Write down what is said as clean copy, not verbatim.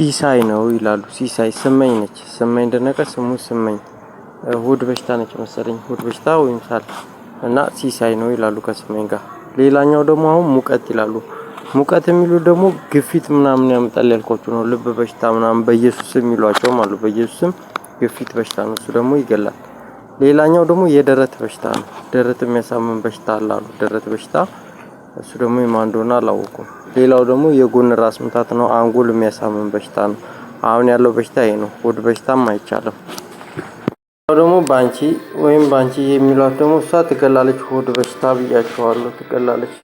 ሲሳይ ነው ይላሉ። ሲሳይ ስመኝ ነች። ስመኝ ደነቀ ስሙ ስመኝ ሆድ በሽታ ነች መሰለኝ። ሆድ በሽታ ወይም ሳል እና ሲሳይ ነው ይላሉ ከስመኝ ጋር። ሌላኛው ደግሞ አሁን ሙቀት ይላሉ። ሙቀት የሚሉት ደግሞ ግፊት ምናምን ያመጣል ያልኳችሁ ነው። ልብ በሽታ ምናምን በኢየሱስ የሚሏቸው ማለት በኢየሱስም ግፊት በሽታ ነው። እሱ ደግሞ ይገላል። ሌላኛው ደግሞ የደረት በሽታ ነው። ደረት የሚያሳምን በሽታ አለ። ደረት በሽታ እሱ ደግሞ የማን እንደሆነ አላወኩም። ሌላው ደግሞ የጎን ራስ ምታት ነው። አንጎል የሚያሳምን በሽታ ነው። አሁን ያለው በሽታ ይሄ ነው። ሆድ በሽታም አይቻልም። ደግሞ ባንቺ ወይም ባንቺ የሚሏት ደግሞ እሷ ትገላለች። ሆድ በሽታ ብያቸዋለሁ፣ ትገላለች።